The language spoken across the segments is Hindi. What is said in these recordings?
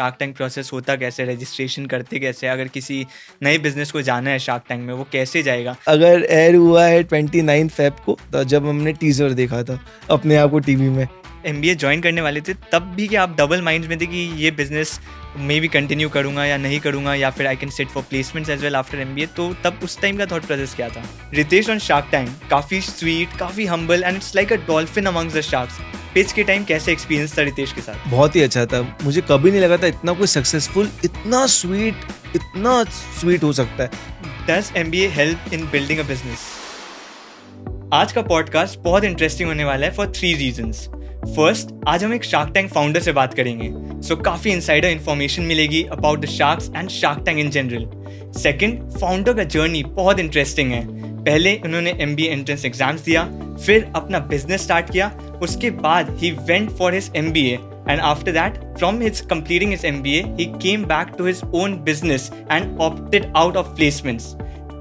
शार्क टैंक प्रोसेस होता कैसे, रजिस्ट्रेशन करते कैसे, अगर किसी नए बिजनेस को जाना है शार्क टैंक में वो कैसे जाएगा? अगर एयर हुआ है 29 फेब को, तो जब हमने टीजर देखा था अपने आप को टीवी में। MBA ज्वाइन करने वाले थे तब भी कि आप डबल माइंड में थे कि ये बिजनेस मे भी कंटिन्यू करूँगा या नहीं करूँगा, या फिर I can sit for placements as well after MBA, तो तब उस टाइम का थॉट प्रोसेस क्या था? रितेश ऑन शार्क टैंक काफ़ी स्वीट, काफ़ी humble and it's like a dolphin amongst the sharks. Pitch के टाइम कैसे एक्सपीरियंस था रितेश के साथ? बहुत ही अच्छा था। मुझे कभी नहीं लगा था इतना कोई सक्सेसफुल, इतना स्वीट हो सकता है। Does MBA help in building a business? आज का पॉडकास्ट बहुत इंटरेस्टिंग होने वाला है फॉर 3 रीजंस। फर्स्ट, आज हम एक शार्क टैंक फाउंडर से बात करेंगे, सो काफ़ी इनसाइडर इन्फॉर्मेशन मिलेगी about the sharks and shark tank in general. Second, founder का जर्नी बहुत इंटरेस्टिंग है। पहले उन्होंने MBA एंट्रेंस एग्जाम्स दिया, फिर अपना बिजनेस स्टार्ट किया, उसके बाद he went for his MBA and after that, from his completing his MBA, he came back to his own business and opted out of placements.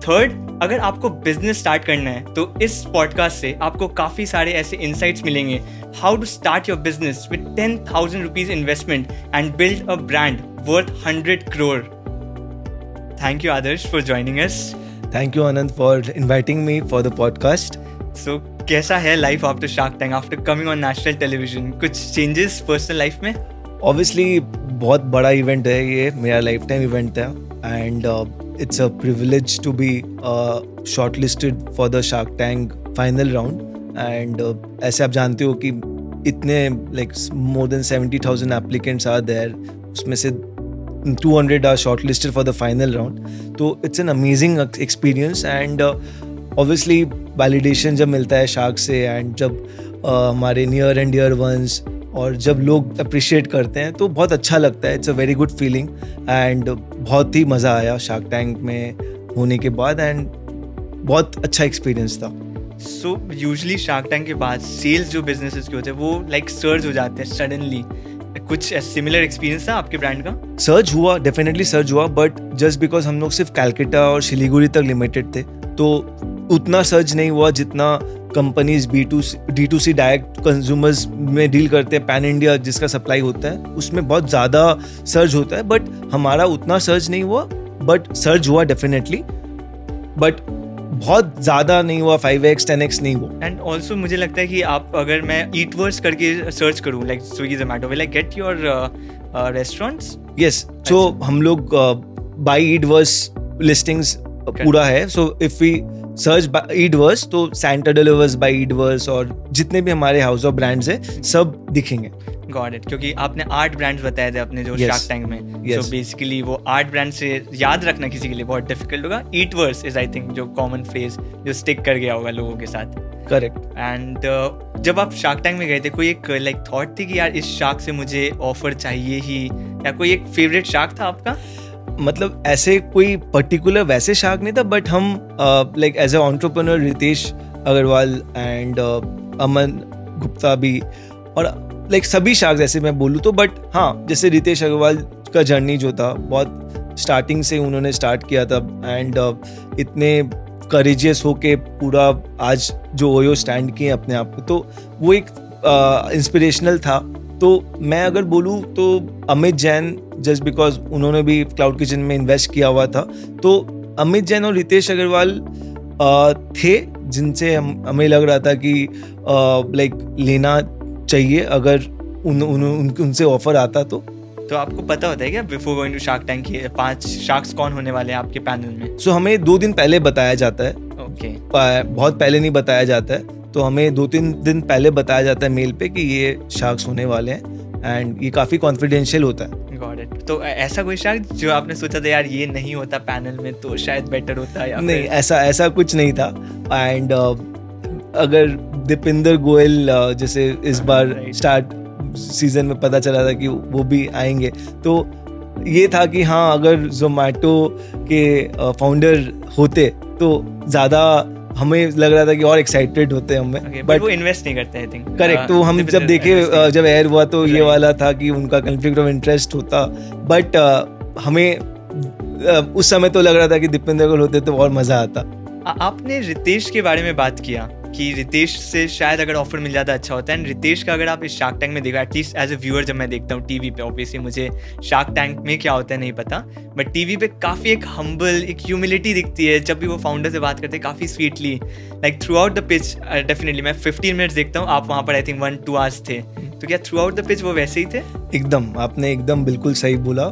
Third, अगर आपको बिजनेस स्टार्ट करना है तो इस पॉडकास्ट से आपको काफ़ी सारे ऐसे इंसाइट्स मिलेंगे, how to start your business with 10,000 rupees investment and build a brand worth 100 crore. Thank you Adarsh for joining us. Thank you Anand for inviting me for the podcast. So कैसा है life after Shark Tank, after coming on national television? कुछ चेंजेस पर्सनल लाइफ में? ऑब्वियसली बहुत बड़ा इवेंट है ये, मेरा लाइफ टाइम इवेंट है and it's a privilege to be shortlisted for the Shark Tank final round and ऐसे आप जानते हो कि इतने like more than 70,000 applicants are there, उसमें से 200 are shortlisted for the final round, तो it's an amazing experience and obviously validation जब मिलता है शार्क से and जब हमारे near and dear ones और जब लोग अप्रिशिएट करते हैं तो बहुत अच्छा लगता है। It's a very good feeling and बहुत ही मज़ा आया शार्क टैंक में होने के बाद एंड बहुत अच्छा एक्सपीरियंस था। सो यूजुअली शार्क टैंक के बाद सेल्स जो बिजनेसेस के होते हैं वो लाइक सर्ज हो जाते हैं सडनली। कुछ सिमिलर एक्सपीरियंस था आपके ब्रांड का? सर्ज हुआ, डेफिनेटली सर्ज हुआ, बट जस्ट बिकॉज हम लोग सिर्फ कैलकाटा और सिलीगुड़ी तक लिमिटेड थे तो उतना सर्च नहीं हुआ जितना कंपनीज D2C डायरेक्ट कंज्यूमर्स में डील करते हैं, पैन इंडिया जिसका सप्लाई होता है उसमें बहुत ज़्यादा सर्च होता है, बट हमारा उतना सर्च नहीं हुआ, बट सर्च हुआ डेफिनेटली, बट बहुत ज़्यादा नहीं हुआ, 5x 10x नहीं हुआ। एंड ऑल्सो मुझे लगता है कि आप अगर मैं ईटवर्स करके सर्च करूँ like Swiggy Zomato, will I get your restaurants? Yes, so हम लोग बाई ईटवर्स लिस्टिंग्स पूरा है, सो इफ वी सर्च ईडवर्स तो सेंटर डिलीवर्स बाय ईडवर्स और जितने भी हमारे हाउस ऑफ ब्रांड्स है सब दिखेंगे। गॉट इट, क्योंकि आपने 8 ब्रांड्स बताए थे अपने जो शार्क टैंक में, सो बेसिकली वो 8 ब्रांड से याद रखना किसी के लिए बहुत डिफिकल्ट होगा। ईटवर्स इज आई थिंक जो कॉमन फ्रेज जो स्टिक कर गया होगा लोगों के साथ। करेक्ट। एंड जब आप शार्क टैंक में गए थे कोई एक लाइक थॉट थी कि यार इस शार्क से मुझे ऑफर चाहिए ही, या कोई एक फेवरेट शार्क था आपका? मतलब ऐसे कोई पर्टिकुलर वैसे शार्क नहीं था, बट हम like as a entrepreneur Ritesh Agarwal and Aman Gupta भी और लाइक सभी शार्क ऐसे मैं बोलूँ तो, बट हाँ जैसे रितेश अग्रवाल का जर्नी जो था बहुत स्टार्टिंग से उन्होंने स्टार्ट किया था एंड इतने करेजियस होके पूरा आज जो ओयो स्टैंड किए अपने आप को, तो वो एक इंस्पिरेशनल था। तो मैं अगर बोलूँ तो अमित जैन, जस्ट बिकॉज उन्होंने भी क्लाउड किचन में इन्वेस्ट किया हुआ था, तो अमित जैन और रितेश अग्रवाल थे जिनसे हमें लग रहा था कि लाइक लेना चाहिए अगर उनसे ऑफर आता तो। आपको पता होता है क्या before going to Shark Tank ये 5 शार्क्स कौन होने वाले हैं आपके पैनल में? सो हमें 2 दिन पहले बताया जाता है। ओके। बहुत पहले नहीं बताया जाता है, तो हमें 2-3 दिन पहले बताया जाता है मेल पे कि ये शार्क्स होने वाले हैं एंड ये काफ़ी कॉन्फिडेंशियल होता है। Got it. तो ऐसा कोई शार्क जो आपने सोचा था यार ये नहीं होता पैनल में तो शायद बेटर होता है? या नहीं, ऐसा कुछ नहीं था। एंड अगर दीपिंदर गोयल जैसे इस बार स्टार्ट सीजन में पता चला था कि वो भी आएंगे, तो ये था कि हाँ अगर जोमेटो के फाउंडर होते तो ज़्यादा हमें लग रहा था कि और एक्साइटेड होते हैं हमें, बट वो इन्वेस्ट नहीं करते आई थिंक। करेक्ट। तो हम जब देखे जब एयर हुआ तो ये वाला था कि उनका कॉन्फ्लिक्ट ऑफ इंटरेस्ट होता, बट हमें उस समय तो लग रहा था कि दीपेंद्र गोयल होते तो और मज़ा आता। आपने रितेश के बारे में बात किया, कि रितेश से शायद अगर ऑफर मिल जाता अच्छा होता है। एंड रितेश का अगर आप इस शार्क टैंक में देखो, एटलीस्ट एज अ व्यूअर जब मैं देखता हूँ टीवी पे, ऑब्वियसली मुझे शार्क टैंक में क्या होता है नहीं पता, बट टीवी पे काफ़ी एक हम्बल, एक ह्यूमिलिटी दिखती है जब भी वो फाउंडर से बात करते हैं, काफ़ी sweetly, like through out the pitch. Definitely मैं 15 मिनट्स देखता हूँ, आप वहाँ पर आई थिंक 1-2 आवर्स थे, तो क्या थ्रू आउट द पिच वो वैसे ही थे? एकदम, आपने एकदम बिल्कुल सही बोला।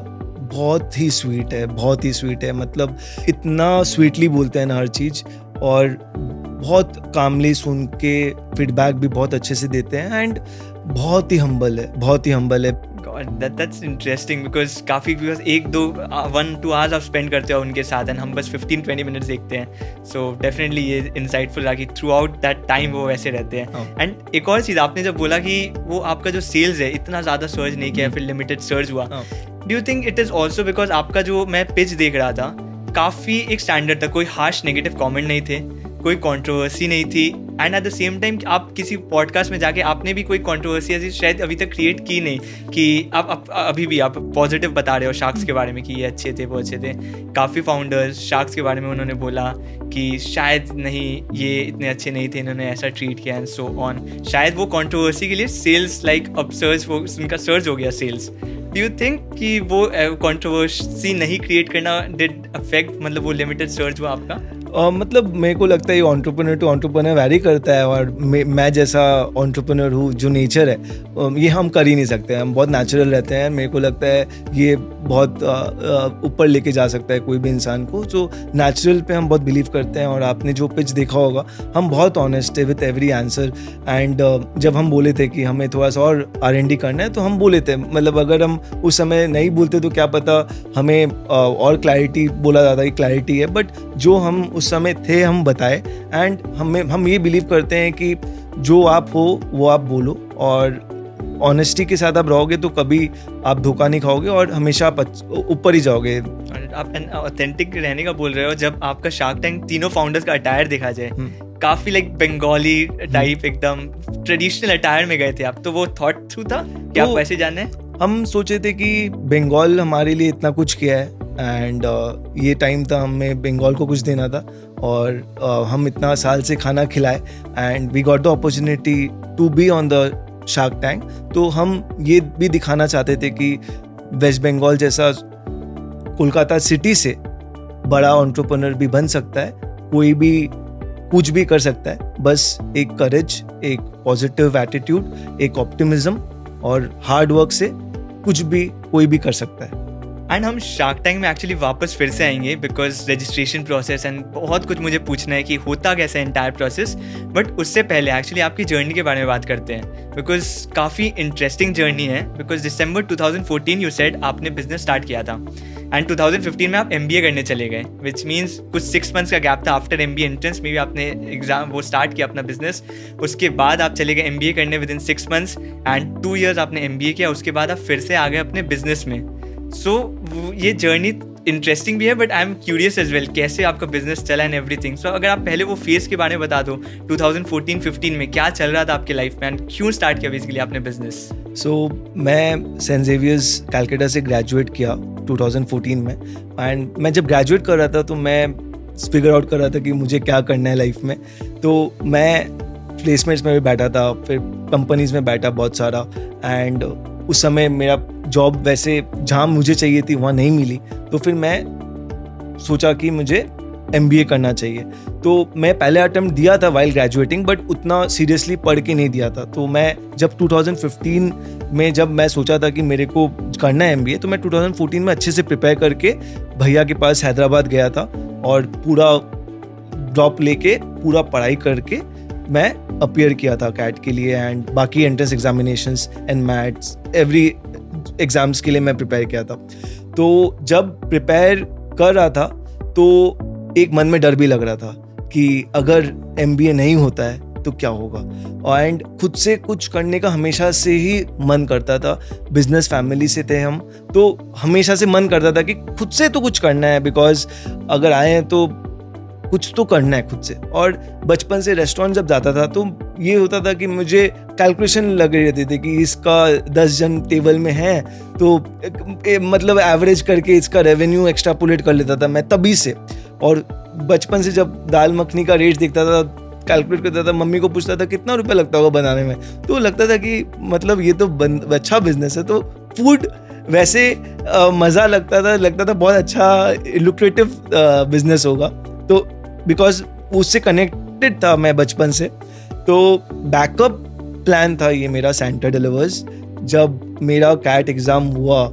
बहुत ही स्वीट है, बहुत ही स्वीट है, मतलब इतना स्वीटली बोलते हैं ना हर चीज़, और बहुत कामली सुन के फीडबैक भी बहुत अच्छे से देते हैं, एंड बहुत ही हम्बल है, बहुत ही हम्बल है। That's interesting because काफ़ी 1-2 आवर्स आप स्पेंड करते हो उनके साथ, एंड हम बस 15-20 मिनट्स देखते हैं। सो डेफिनेटली ये इंसाइटफुल रहा कि थ्रू आउट दैट टाइम वो वैसे रहते हैं। एंड एक और चीज़ आपने जब बोला कि वो आपका जो सेल्स है इतना ज़्यादा सर्च नहीं किया, फिर लिमिटेड सर्च हुआ, do you think it is also because आपका जो मैं पिच देख रहा था काफ़ी एक स्टैंडर्ड था, कोई हार्श नेगेटिव कॉमेंट नहीं थे, कोई कंट्रोवर्सी नहीं थी, and at the same time आप किसी पॉडकास्ट में जाके आपने भी कोई कंट्रोवर्सी ऐसी शायद अभी तक क्रिएट की नहीं, कि आप अभी भी आप पॉजिटिव बता रहे हो शार्क्स के बारे में कि ये अच्छे थे, वो अच्छे थे। काफ़ी फाउंडर्स शार्क्स के बारे में उन्होंने बोला कि शायद नहीं ये इतने अच्छे नहीं थे, इन्होंने ऐसा ट्रीट किया एंड सो ऑन। शायद वो कंट्रोवर्सी के लिए सेल्स लाइक अब सर्च, वो उनका सर्च हो गया सेल्स। डू यू थिंक कि वो कंट्रोवर्सी नहीं क्रिएट करना डिड अफेक्ट, मतलब वो लिमिटेड सर्च हुआ आपका? मतलब मेरे को लगता है ये एंटरप्रेन्योर टू एंटरप्रेन्योर वैरी करता है, और मैं जैसा एंटरप्रेन्योर हूँ, जो नेचर है ये हम कर ही नहीं सकते, हम बहुत नेचुरल रहते हैं। मेरे को लगता है ये बहुत ऊपर लेके जा सकता है कोई भी इंसान को, जो नेचुरल पे हम बहुत बिलीव करते हैं। और आपने जो पिच देखा होगा, हम बहुत ऑनेस्ट है विथ एवरी आंसर, एंड जब हम बोले थे कि हमें थोड़ा सा और R&D करना है, तो हम बोले थे, मतलब अगर हम उस समय नहीं बोलते तो क्या पता हमें और क्लैरिटी, बोला जाता है क्लैरिटी है, बट जो हम उस समय थे हम बताए। एंड हम ये बिलीव करते हैं कि जो आप हो वो आप बोलो, और ऑनेस्टी के साथ आप रहोगे तो कभी आप धोखा नहीं खाओगे, और हमेशा आप ऊपर ही जाओगे। आप ऑथेंटिक रहने का बोल रहे हो। जब आपका शार्क टैंक तीनों फाउंडर्स का अटायर देखा जाए, काफी लाइक बंगाली टाइप एकदम ट्रेडिशनल अटायर में गए थे आप, तो वो थॉट थ्रू था कि आप वैसे जाने? हम सोचे थे कि बंगाल हमारे लिए इतना कुछ किया है, एंड ये टाइम था हमें बंगाल को कुछ देना था, और हम इतना साल से खाना खिलाए, and we got the opportunity to be on the Shark Tank. तो हम ये भी दिखाना चाहते थे कि वेस्ट बंगाल जैसा कोलकाता सिटी से बड़ा एंटरप्रेन्योर भी बन सकता है, कोई भी कुछ भी कर सकता है, बस एक करेज, एक पॉजिटिव एटीट्यूड, एक ऑप्टिमिज्म और हार्ड वर्क से कुछ भी कोई भी कर सकता है। एंड हम शार्क टैंक में एक्चुअली वापस फिर से आएंगे बिकॉज रजिस्ट्रेशन प्रोसेस एंड बहुत कुछ मुझे पूछना है कि होता कैसा एंटायर प्रोसेस। बट उससे पहले एक्चुअली आपकी जर्नी के बारे में बात करते हैं, बिकॉज काफ़ी इंटरेस्टिंग जर्नी है। बिकॉज दिसंबर 2014 यू सेड आपने बिजनेस स्टार्ट किया था, एंड 2015 में आप MBA करने चले गए, विच मीन्स कुछ 6 मंथ्स का गैप था आफ्टर MBA एंट्रेंस में भी आपने एग्जाम वो स्टार्ट किया अपना बिजनेस। उसके बाद आप चले गए MBA करने with in 6 months, and 2 years आपने MBA किया। उसके बाद आप फिर से आ गए अपने बिजनेस में। सो ये जर्नी इंटरेस्टिंग भी है, but I am curious as well कैसे आपका बिजनेस चला एंड एवरीथिंग। सो अगर आप पहले वो फेज के बारे में बता दो, 2014-15 में क्या चल रहा था आपके लाइफ में, एंड क्यों स्टार्ट किया बेसिकली आपने बिजनेस? सो मैं सेंट जेवियर्स कैलकाटा से ग्रेजुएट किया 2014 में, एंड मैं जब ग्रेजुएट कर रहा था तो मैं फिगर आउट कर रहा था कि मुझे क्या करना है लाइफ में। तो मैं प्लेसमेंट्स में भी बैठा था, फिर कंपनीज में बैठा बहुत सारा, एंड उस समय मेरा जॉब वैसे जहाँ मुझे चाहिए थी वहाँ नहीं मिली। तो फिर मैं सोचा कि मुझे MBA करना चाहिए। तो मैं पहले अटेम्प्ट दिया था वाइल ग्रेजुएटिंग, बट उतना सीरियसली पढ़ के नहीं दिया था। तो मैं जब 2015 में जब मैं सोचा था कि मेरे को करना है MBA, तो मैं 2014 में अच्छे से प्रिपेयर करके भैया के पास हैदराबाद गया था, और पूरा ड्रॉप लेके पूरा पढ़ाई करके मैं अपीयर किया था कैट के लिए, एंड बाकी entrance examinations and maths every exams के लिए मैं प्रिपेयर किया था। तो जब प्रिपेयर कर रहा था तो एक मन में डर भी लग रहा था कि अगर MBA नहीं होता है तो क्या होगा, एंड खुद से कुछ करने का हमेशा से ही मन करता था। बिजनेस फैमिली से थे हम, तो हमेशा से मन करता था कि खुद से तो कुछ करना है, बिकॉज अगर आए हैं तो कुछ तो करना है खुद से। और बचपन से रेस्टोरेंट जब जाता था तो ये होता था कि मुझे कैलकुलेशन लग रही रहती थी कि इसका 10 जन टेबल में है, तो मतलब एवरेज करके इसका रेवेन्यू एक्स्ट्रापोलेट कर लेता था मैं तभी से। और बचपन से जब दाल मखनी का रेट देखता था कैलकुलेट करता था, मम्मी को पूछता था कितना रुपया लगता होगा बनाने में, तो लगता था कि मतलब ये तो अच्छा बिजनेस है। तो फूड वैसे मज़ा लगता था बहुत अच्छा लुक्रेटिव बिजनेस होगा, तो बिकॉज उससे कनेक्टेड था मैं बचपन से। तो बैकअप प्लान था ये मेरा सेंटर डिलीवर्स। जब मेरा कैट एग्ज़ाम हुआ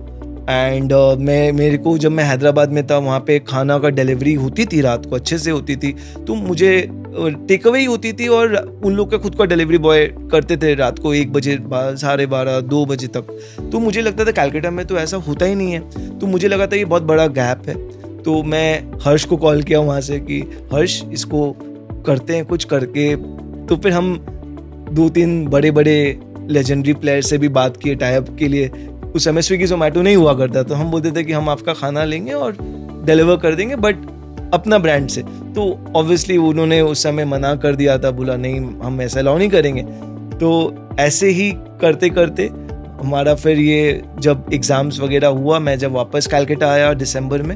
एंड मेरे को जब मैं हैदराबाद में था, वहाँ पे खाना का डिलीवरी होती थी, रात को अच्छे से होती थी, तो मुझे टेक अवे ही होती थी और उन लोग का खुद का डिलीवरी बॉय करते थे रात को 1 बजे 12:30 2 बजे तक। तो मुझे लगता था कैलकाटा में तो ऐसा होता ही नहीं है, तो मुझे लगा था ये बहुत बड़ा गैप है। तो मैं हर्ष को कॉल किया वहाँ से कि हर्ष इसको करते हैं कुछ करके। तो फिर हम 2-3 बड़े लेजेंडरी प्लेयर से भी बात किए टाई अप के लिए। उस समय स्विगी जोमेटो नहीं हुआ करता, तो हम बोलते थे कि हम आपका खाना लेंगे और डिलीवर कर देंगे बट अपना ब्रांड से। तो ऑब्वियसली उन्होंने उस समय मना कर दिया था, बोला नहीं हम ऐसा अलाउ नहीं करेंगे। तो ऐसे ही करते करते हमारा फिर ये जब एग्ज़ाम्स वगैरह हुआ, मैं जब वापस कैलकाटा आया दिसंबर में,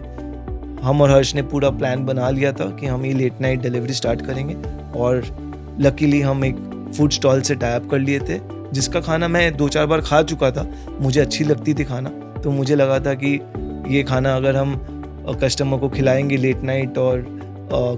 हम और हर्ष ने पूरा प्लान बना लिया था कि हम ये लेट नाइट डिलीवरी स्टार्ट करेंगे। और लकीली हम एक फूड स्टॉल से टाई अप कर लिए थे, जिसका खाना मैं 2-4 बार खा चुका था, मुझे अच्छी लगती थी खाना। तो मुझे लगा था कि ये खाना अगर हम कस्टमर को खिलाएंगे लेट नाइट और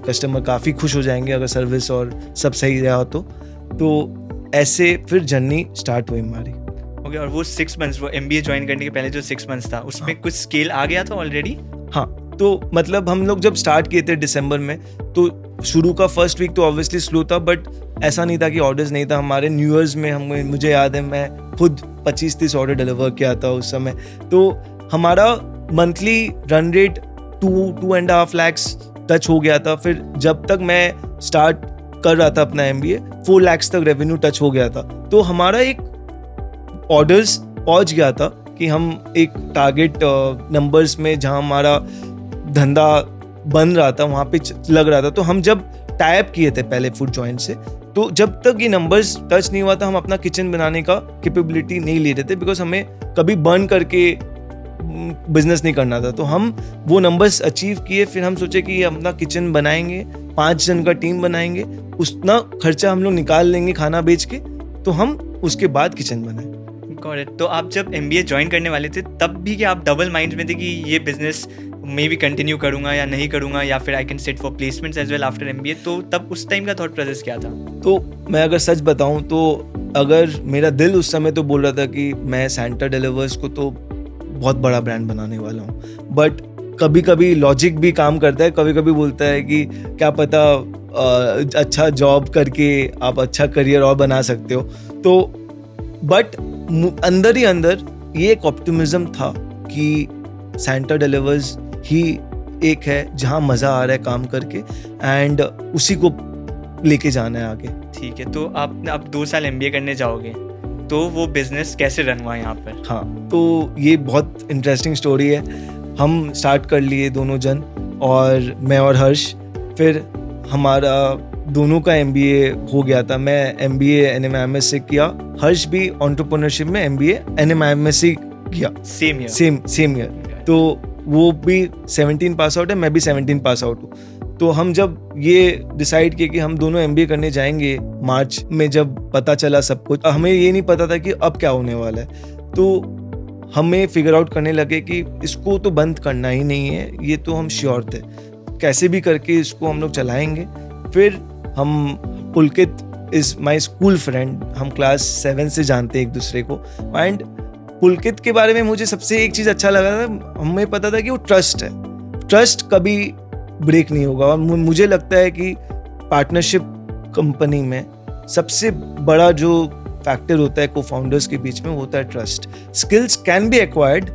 कस्टमर काफ़ी खुश हो जाएंगे अगर सर्विस और सब सही रहा तो ऐसे फिर जर्नी स्टार्ट हुई हमारी। ओके, और वो 6 मंथ्स, वो MBA ज्वाइन करने के पहले जो 6 मंथ्स था, उसमें कुछ स्केल आ गया था ऑलरेडी? हाँ, तो मतलब हम लोग जब स्टार्ट किए थे दिसंबर में, तो शुरू का फर्स्ट वीक तो ऑब्वियसली स्लो था, बट ऐसा नहीं था कि ऑर्डर्स नहीं था। हमारे न्यू ईयर्स में मुझे याद है मैं खुद 25-30 ऑर्डर डिलीवर किया था उस समय। तो हमारा monthly run rate 2.5 lakhs touch हो गया था। फिर जब तक मैं स्टार्ट कर रहा था अपना MBA, 4 lakhs तक रेवेन्यू टच हो गया था। तो हमारा एक ऑर्डर्स पहुंच गया था कि हम एक टारगेट नंबर्स में, जहां हमारा धंधा बन रहा था वहाँ पे लग रहा था। तो हम जब टाई अप किए थे पहले फूड जॉइंट से, तो जब तक ये नंबर्स टच नहीं हुआ था, हम अपना किचन बनाने का कैपेबिलिटी नहीं ले रहे थे, बिकॉज हमें कभी बर्न करके बिजनेस नहीं करना था। तो हम वो नंबर्स अचीव किए, फिर हम सोचे कि अपना किचन बनाएंगे, 5 जन का टीम बनाएंगे, उतना खर्चा हम लोग निकाल लेंगे खाना बेच के, तो हम उसके बाद किचन बनाए। तो आप जब MBA ज्वाइन करने वाले थे, तब भी क्या आप डबल माइंड में थे कि ये बिजनेस मे भी कंटिन्यू करूंगा या नहीं करूंगा, या फिर I can sit for placements as well after MBA? तो तब उस टाइम का थॉट प्रोसेस क्या था? तो मैं अगर सच बताऊं तो अगर मेरा दिल उस समय तो बोल रहा था कि मैं सेंटर डिलीवर्स को तो बहुत बड़ा ब्रांड बनाने वाला हूं, बट कभी कभी लॉजिक भी काम करता है, कभी कभी बोलता है कि क्या पता अच्छा जॉब करके आप अच्छा करियर और बना सकते हो। तो बट अंदर ही अंदर ये एक ऑप्टिमिज्म था कि सेंटर डिलीवर्स ही एक है जहां मज़ा आ रहा है काम करके, एंड उसी को लेके जाना है आगे। ठीक है, तो आप 2 साल MBA करने जाओगे, तो वो बिजनेस कैसे रन हुआ यहाँ पर? हाँ, तो ये बहुत इंटरेस्टिंग स्टोरी है। हम स्टार्ट कर लिए दोनों जन, और मैं और हर्ष, फिर हमारा दोनों का MBA हो गया था। मैं MBA NMIMS से किया, हर्ष भी एंटरप्रेन्योरशिप में MBA NMIMS से किया, सेम ईयर। तो वो भी 17 पास आउट है, मैं भी 17 पास आउट हूँ। तो हम जब ये डिसाइड किए कि हम दोनों MBA करने जाएंगे, मार्च में जब पता चला सब कुछ, हमें ये नहीं पता था कि अब क्या होने वाला है। तो हमें फिगर आउट करने लगे कि इसको तो बंद करना ही नहीं है, ये तो हम श्योर थे, कैसे भी करके इसको हम लोग चलाएंगे। फिर हम, पुलकित इज़ माई स्कूल फ्रेंड, हम क्लास 7 से जानते हैं एक दूसरे को, एंड पुलकित के बारे में मुझे सबसे एक चीज़ अच्छा लगा था, हमें पता था कि वो ट्रस्ट है, ट्रस्ट कभी ब्रेक नहीं होगा। और मुझे लगता है कि पार्टनरशिप कंपनी में सबसे बड़ा जो फैक्टर होता है को फाउंडर्स के बीच में, वो होता है trust. Skills can be acquired,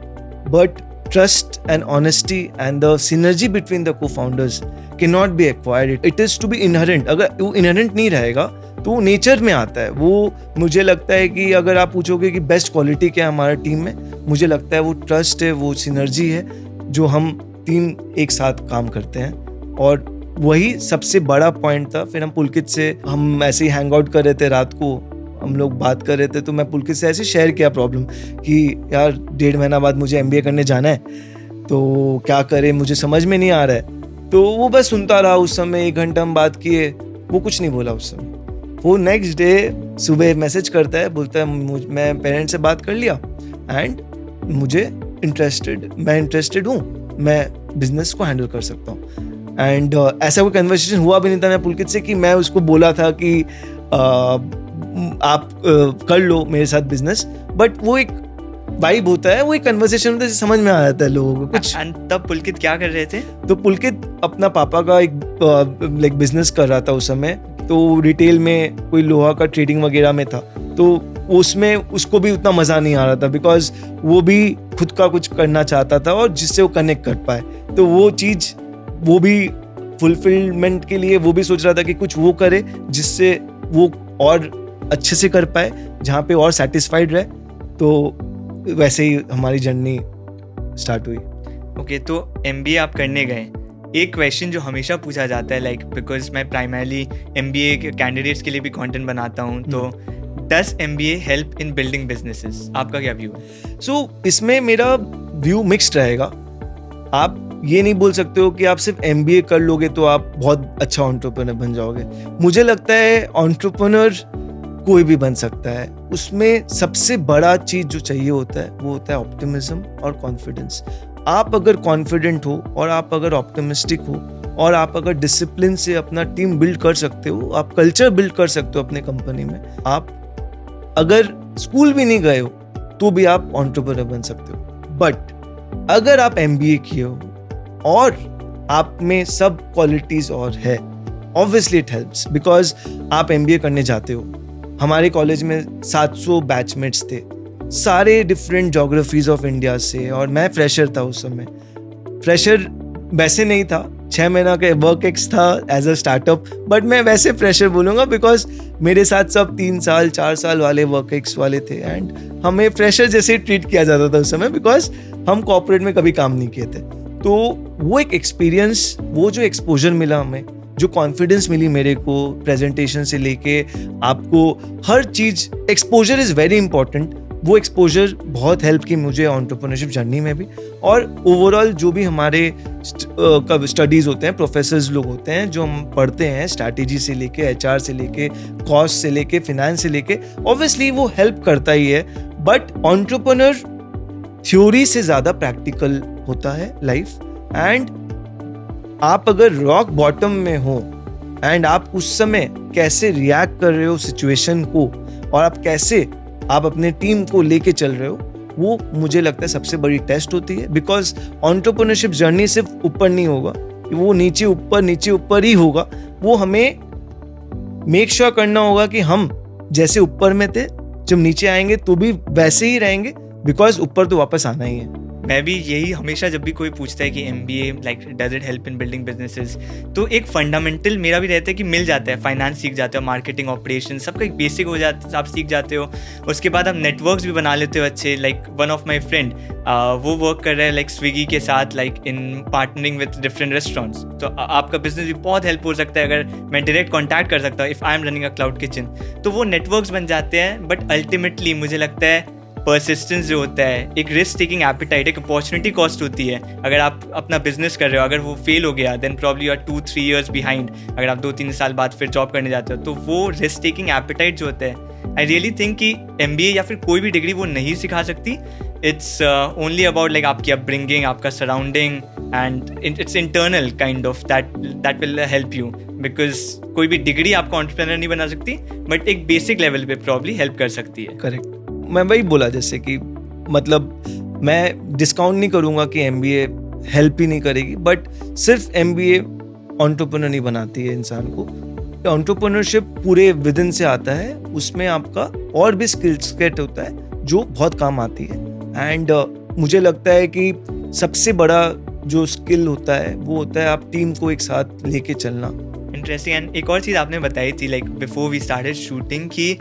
but trust and honesty and the synergy between the co-founders cannot be acquired. It is to be inherent. अगर वो inherent नहीं रहेगा तो वो नेचर में आता है। वो मुझे लगता है कि अगर आप पूछोगे कि बेस्ट क्वालिटी क्या है हमारे टीम में, मुझे लगता है वो ट्रस्ट है, वो सिनर्जी है, जो हम 3 एक साथ काम करते हैं, और वही सबसे बड़ा पॉइंट था। फिर हम पुलकित से, हम ऐसे ही हैंग आउट कर रहे थे, रात को हम लोग बात कर रहे थे, तो मैं पुलकित से ऐसे शेयर किया प्रॉब्लम कि यार 1.5 महीना बाद मुझे MBA करने जाना है, तो क्या करें, मुझे समझ में नहीं आ रहा है। तो वो बस सुनता रहा। उस समय 1 घंटा हम बात किए, वो कुछ नहीं बोला उस समय। वो नेक्स्ट डे सुबह मैसेज करता है, बोलता है मैं पेरेंट्स से बात कर लिया एंड मैं इंटरेस्टेड हूँ, मैं बिजनेस को हैंडल कर सकता हूँ। एंड ऐसा कोई कन्वर्सेशन हुआ भी नहीं था मैं पुलकित से कि मैं उसको बोला था कि आप कर लो मेरे साथ बिजनेस, बट वो एक वाइब होता है, वो एक कन्वर्सेशन होता है, समझ में आ जाता है लोगों को कुछ। तब पुलकित क्या कर रहे थे? तो पुलकित अपना पापा का एक लाइक बिजनेस कर रहा था उस समय, तो रिटेल में कोई लोहा का ट्रेडिंग वगैरह में था, तो उसमें उसको भी उतना मज़ा नहीं आ रहा था बिकॉज वो भी खुद का कुछ करना चाहता था और जिससे वो कनेक्ट कर पाए। तो वो चीज़, वो भी फुलफिलमेंट के लिए वो भी सोच रहा था कि कुछ वो करे जिससे वो और अच्छे से कर पाए, जहाँ पे और सेटिस्फाइड रहे। तो वैसे ही हमारी जर्नी स्टार्ट हुई। ओके, तो MBA आप करने गए। एक क्वेश्चन जो हमेशा पूछा जाता है, लाइक बिकॉज मैं प्राइमरली MBA के कैंडिडेट्स के लिए भी कंटेंट बनाता हूँ, तो does MBA help in building businesses? आपका क्या व्यू है? सो इसमें मेरा व्यू मिक्स्ड रहेगा। आप ये नहीं बोल सकते हो कि आप सिर्फ MBA कर लोगे तो आप बहुत अच्छा एंटरप्रेन्योर बन जाओगे। मुझे लगता है एंटरप्रेन्योर कोई भी बन सकता है, उसमें सबसे बड़ा चीज जो चाहिए होता है वो होता है ऑप्टिमिज्म और कॉन्फिडेंस। आप अगर कॉन्फिडेंट हो और आप अगर ऑप्टिमिस्टिक हो और आप अगर डिसिप्लिन से अपना टीम बिल्ड कर सकते हो, आप कल्चर बिल्ड कर सकते हो अपने कंपनी में, आप अगर स्कूल भी नहीं गए हो तो भी आप एंटरप्रेन्योर बन सकते हो। बट अगर आप MBA किए हो और आप में सब क्वालिटीज और है, ऑब्वियसली इट हेल्प्स, बिकॉज आप MBA करने जाते हो। हमारे कॉलेज में 700 बैचमेट्स थे, सारे डिफरेंट ज्योग्राफीज ऑफ इंडिया से, और मैं फ्रेशर था उस समय। फ्रेशर वैसे नहीं था, 6 महीना का वर्क एक्स था एज अ स्टार्टअप, बट मैं वैसे फ्रेशर बोलूँगा बिकॉज मेरे साथ सब 3 साल 4 साल वाले वर्क एक्स वाले थे एंड हमें फ्रेशर जैसे ट्रीट किया जाता था उस समय, बिकॉज हम कॉर्पोरेट में कभी काम नहीं किए थे। तो वो एक एक्सपीरियंस, वो जो एक्सपोजर मिला हमें, जो कॉन्फिडेंस मिली मेरे को, प्रेजेंटेशन से लेके आपको हर चीज, एक्सपोजर इज वेरी इंपॉर्टेंट। वो एक्सपोजर बहुत हेल्प की मुझे एंटरप्रेन्योरशिप जर्नी में भी, और ओवरऑल जो भी हमारे स्टडीज होते हैं, प्रोफेसर्स लोग होते हैं जो हम पढ़ते हैं, स्ट्रैटेजी से लेके HR से लेके कॉस्ट से लेके फिनेंस से लेके, ऑब्वियसली वो हेल्प करता ही है। बट एंटरप्रेन्योर थ्योरी से ज्यादा प्रैक्टिकल होता है लाइफ। एंड आप अगर रॉक बॉटम में हो एंड आप उस समय कैसे रिएक्ट कर रहे हो सिचुएशन को, और आप कैसे आप अपने टीम को लेके चल रहे हो, वो मुझे लगता है सबसे बड़ी टेस्ट होती है। बिकॉज एंटरप्रेन्योरशिप जर्नी सिर्फ ऊपर नहीं होगा, वो नीचे ऊपर ही होगा। वो हमें मेक श्योर करना होगा कि हम जैसे ऊपर में थे, जब नीचे आएंगे तो भी वैसे ही रहेंगे, बिकॉज ऊपर तो वापस आना ही है। मैं भी यही हमेशा, जब भी कोई पूछता है कि MBA like does it help in building businesses, तो एक फंडामेंटल मेरा भी रहता है कि मिल जाता है। फाइनेंस सीख जाते हो, मार्केटिंग, ऑपरेशन, सबका एक बेसिक हो जाता है, आप सीख जाते हो। उसके बाद आप नेटवर्क्स भी बना लेते हो अच्छे। Like one of my friend, वो वर्क कर रहा है लाइक स्विगी के साथ, like in partnering with different restaurants. तो आपका बिजनेस भी बहुत हेल्प हो सकता है अगर मैं डायरेक्ट कॉन्टैक्ट कर सकता हूँ, if I am running a cloud kitchen. तो वो नेटवर्क्स बन जाते हैं। बट अल्टीमेटली मुझे लगता है परसिस्टेंस जो होता है, एक रिस्क टेकिंग एपिटाइट, एक अपॉर्चुनिटी कॉस्ट होती है। अगर आप अपना बिजनेस कर रहे हो, अगर वो फेल हो गया, then probably you are 2-3 years behind. अगर आप 2-3 साल बाद फिर जॉब करने जाते हो, तो वो रिस्क टेकिंग एपिटाइट जो होता है, आई रियली थिंक कि MBA या फिर कोई भी डिग्री वो नहीं सिखा सकती। इट्स ओनली अबाउट लाइक आपकी अपब्रिंगिंग, आपका surrounding, and it's internal kind of that will help you. Because कोई भी डिग्री आपको एंटरप्रेन्योर नहीं बना सकती, बट एक बेसिक लेवल पे प्रॉब्ली हेल्प कर सकती है। करेक्ट। मैं वही बोला, जैसे कि मतलब मैं डिस्काउंट नहीं करूँगा कि MBA हेल्प ही नहीं करेगी, बट सिर्फ MBA एंटरप्रेन्योर नहीं बनाती है इंसान को। एंटरप्रेन्योरशिप पूरे विदिन से आता है, उसमें आपका और भी स्किल सेट होता है जो बहुत काम आती है। एंड मुझे लगता है कि सबसे बड़ा जो स्किल होता है वो होता है आप टीम को एक साथ लेके चलना। इंटरेस्टिंग। एंड एक और चीज़ आपने बताई थी like before we started shooting, कि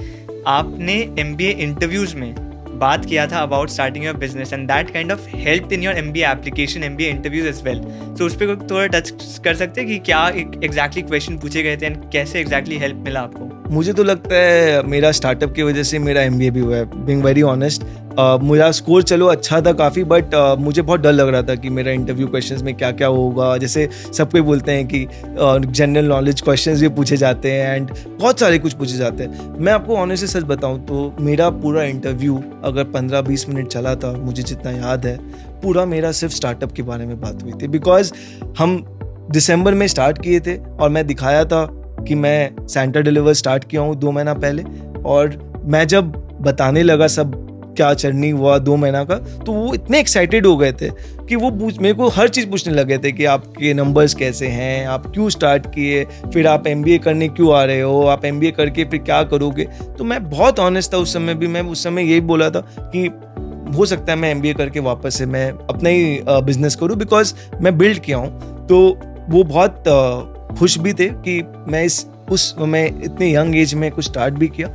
आपने MBA इंटरव्यूज में बात किया था about starting your business, and that kind of help in your MBA application, MBA interviews as well. तो उस पर थोड़ा टच कर सकते हैं कि क्या एग्जैक्टली क्वेश्चन पूछे गए थे एंड कैसे एग्जैक्टली हेल्प मिला आपको? मुझे तो लगता है मेरा स्टार्टअप की वजह से मेरा MBA भी हुआ है, बीइंग वेरी ऑनेस्ट। मेरा स्कोर चलो अच्छा था काफ़ी, बट मुझे बहुत डर लग रहा था कि मेरा इंटरव्यू क्वेश्चंस में क्या क्या होगा। जैसे सब कोई बोलते हैं कि जनरल नॉलेज क्वेश्चंस भी पूछे जाते हैं एंड बहुत सारे कुछ पूछे जाते हैं। मैं आपको ऑनेस्टली सच बताऊं तो मेरा पूरा इंटरव्यू अगर 15-20 मिनट चला था, मुझे जितना याद है, पूरा मेरा सिर्फ स्टार्टअप के बारे में बात हुई थी। बिकॉज हम दिसंबर में स्टार्ट किए थे और मैं दिखाया था कि मैं सेंटर डिलीवर स्टार्ट किया हूँ 2 महीना पहले, और मैं जब बताने लगा सब क्या जर्नी हुआ 2 महीना का, तो वो इतने एक्साइटेड हो गए थे कि वो मेरे को हर चीज़ पूछने लगे थे कि आपके नंबर्स कैसे हैं, आप क्यों स्टार्ट किए, फिर आप MBA करने क्यों आ रहे हो, आप MBA करके फिर क्या करोगे। तो मैं बहुत ऑनेस्ट था उस समय भी। मैं उस समय यही बोला था कि हो सकता है मैं MBA करके वापस से मैं अपना ही बिजनेस करूँ, बिकॉज मैं बिल्ड किया हूँ। तो वो बहुत खुश भी थे कि मैं मैं इतने यंग एज में कुछ स्टार्ट भी किया।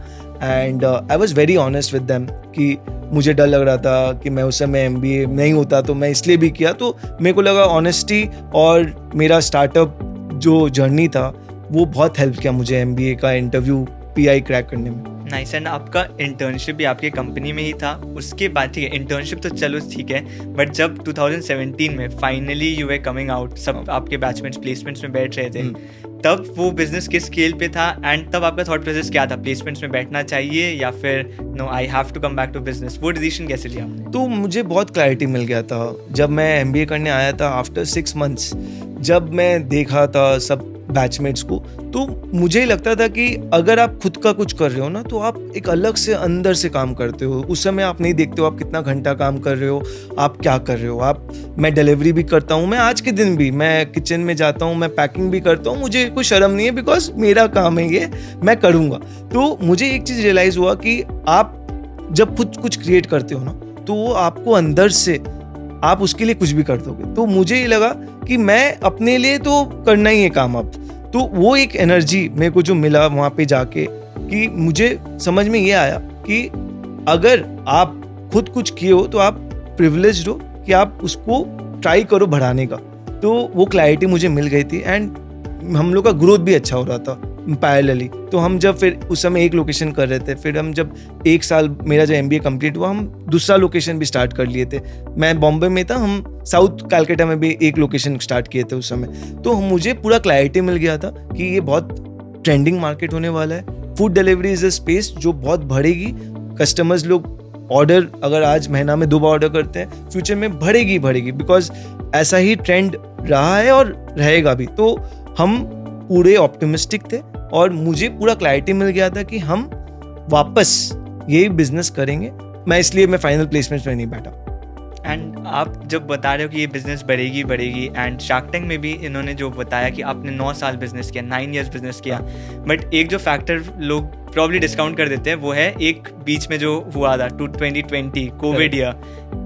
And I was very honest with them कि मुझे डर लग रहा था कि मैं उस समय MBA नहीं होता, तो मैं इसलिए भी किया। तो मेरे को लगा ऑनेस्टी और मेरा स्टार्टअप जो जर्नी था वो बहुत हेल्प किया मुझे MBA का इंटरव्यू PI क्रैक करने में। नाइस। एंड आपका इंटर्नशिप भी आपके कंपनी में ही था। उसके बाद ठीक है, इंटर्नशिप तो चलो ठीक है, बट जब 2017 में finally you way coming out, सब आपके बैचमेट्स प्लेसमेंट्स में बैठ रहे थे, तब वो बिजनेस किस स्केल पे था एंड तब आपका थॉट प्रोसेस क्या था? प्लेसमेंट्स में बैठना चाहिए या फिर no I have to come back to business? वो डिसीजन कैसे लिया आपने? तो मुझे बहुत क्लैरिटी मिल गया था जब मैं MBA करने आया था आफ्टर 6 मंथ्स। जब मैं देखा था सब बैचमेट्स को, तो मुझे लगता था कि अगर आप खुद का कुछ कर रहे हो ना, तो आप एक अलग से अंदर से काम करते हो। उस समय आप नहीं देखते हो आप कितना घंटा काम कर रहे हो, आप क्या कर रहे हो। मैं डिलीवरी भी करता हूँ, मैं आज के दिन भी मैं किचन में जाता हूँ, मैं पैकिंग भी करता हूँ, मुझे कोई शर्म नहीं है, बिकॉज मेरा काम है ये, मैं करूँगा। तो मुझे एक चीज़ रियलाइज़ हुआ कि आप जब खुद कुछ क्रिएट करते हो ना, तो वो आपको अंदर से आप उसके लिए कुछ भी कर दोगे। तो मुझे ये लगा कि मैं अपने लिए तो करना ही है काम अब। तो वो एक एनर्जी मेरे को जो मिला वहाँ पे जाके, कि मुझे समझ में ये आया कि अगर आप खुद कुछ किए हो तो आप प्रिविलेज्ड हो कि आप उसको ट्राई करो बढ़ाने का। तो वो क्लैरिटी मुझे मिल गई थी एंड हम लोग का ग्रोथ भी अच्छा हो रहा था पैरेलली। तो हम जब फिर उस समय एक लोकेशन कर रहे थे, फिर हम जब 1 साल मेरा जो MBA कंप्लीट हुआ, हम दूसरा लोकेशन भी स्टार्ट कर लिए थे। मैं बॉम्बे में था, हम साउथ कैलकाटा में भी एक लोकेशन स्टार्ट किए थे उस समय। तो मुझे पूरा क्लैरिटी मिल गया था कि ये बहुत ट्रेंडिंग मार्केट होने वाला है। Food delivery is a space जो बहुत बढ़ेगी। कस्टमर्स लोग ऑर्डर अगर आज महीना में 2 बार ऑर्डर करते हैं, फ्यूचर में बढ़ेगी, बिकॉज ऐसा ही ट्रेंड रहा है और रहेगा भी। तो हम पूरे ऑप्टिमिस्टिक थे और मुझे पूरा क्लैरिटी मिल गया था कि हम वापस यही बिजनेस करेंगे। मैं फाइनल प्लेसमेंट में नहीं बैठा। एंड आप जब बता रहे हो कि ये बिजनेस बढ़ेगी एंड शार्क टैंक में भी इन्होंने जो बताया कि आपने 9 साल बिजनेस किया, 9 years बिजनेस किया, बट एक जो फैक्टर लोग प्रॉब्ली डिस्काउंट कर देते हैं वो है एक बीच में जो हुआ था 2020 Covid year,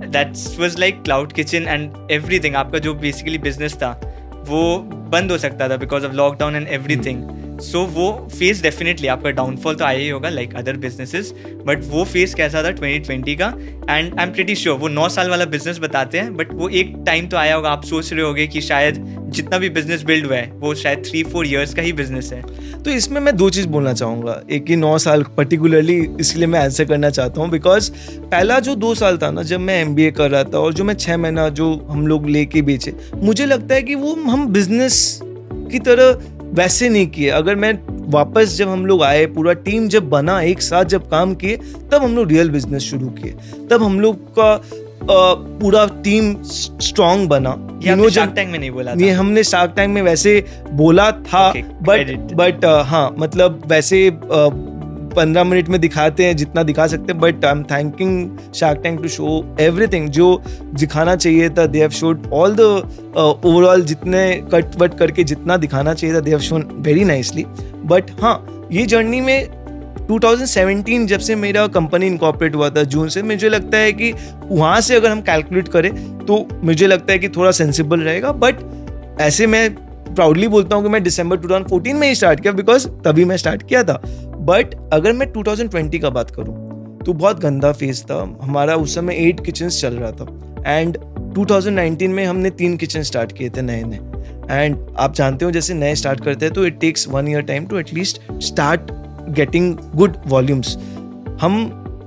that's was like cloud kitchen and everything. आपका जो बेसिकली बिजनेस था वो बंद हो सकता था because of lockdown and everything. So वो फेज डेफिनेटली आपका डाउनफॉल तो आया ही होगा लाइक अदर बिजनेसेस, बट वो फेज कैसा था 2020 का? And I am pretty sure वो 9 साल वाला बिजनेस बताते हैं, बट वो एक टाइम तो आया होगा आप सोच रहे होगे कि शायद जितना भी बिजनेस बिल्ड हुआ है वो शायद 3-4 years का ही बिजनेस है। तो इसमें मैं 2 चीज़ बोलना चाहूँगा। एक ही 9 साल पर्टिकुलरली इसलिए मैं आंसर करना चाहता हूँ, बिकॉज पहला जो 2 साल था ना, जब मैं MBA कर रहा था और जो मैं 6 महीना जो हम लोग लेके बेचे, मुझे लगता है कि वो हम बिजनेस की तरह वैसे नहीं किए। अगर मैं वापस जब हम लोग आए, पूरा टीम जब बना, एक साथ जब काम किए, तब हम लोग रियल बिजनेस शुरू किए। तब हम लोग का पूरा टीम स्ट्रॉन्ग बना। ये शार्क टैंक में नहीं बोला था, ये हमने शार्क टैंक में वैसे बोला था, बट हाँ, मतलब वैसे 15 मिनट में दिखाते हैं जितना दिखा सकते हैं, but I am thanking Shark Tank to show everything जो दिखाना चाहिए था। They have showed all the overall, जितने कट वट करके जितना दिखाना चाहिए था, they have shown very nicely. But हाँ, ये जर्नी में 2017 जब से मेरा कंपनी इनकॉर्पोरेट हुआ था, जून से, मुझे लगता है कि वहाँ से अगर हम कैलकुलेट करें तो मुझे लगता है कि थोड़ा सेंसिबल रहेगा। बट ऐसे मैं प्राउडली बोलता हूँ कि मैं दिसंबर 2014 में ही स्टार्ट किया, बिकॉज तभी मैं स्टार्ट किया था। बट अगर मैं 2020 का बात करूँ तो बहुत गंदा फेज था हमारा। उस समय 8 किचन्स चल रहा था एंड 2019 में हमने 3 किचन स्टार्ट किए थे नए। एंड आप जानते हो जैसे नए स्टार्ट करते हैं तो it takes 1 year time to at least start getting good volumes. हम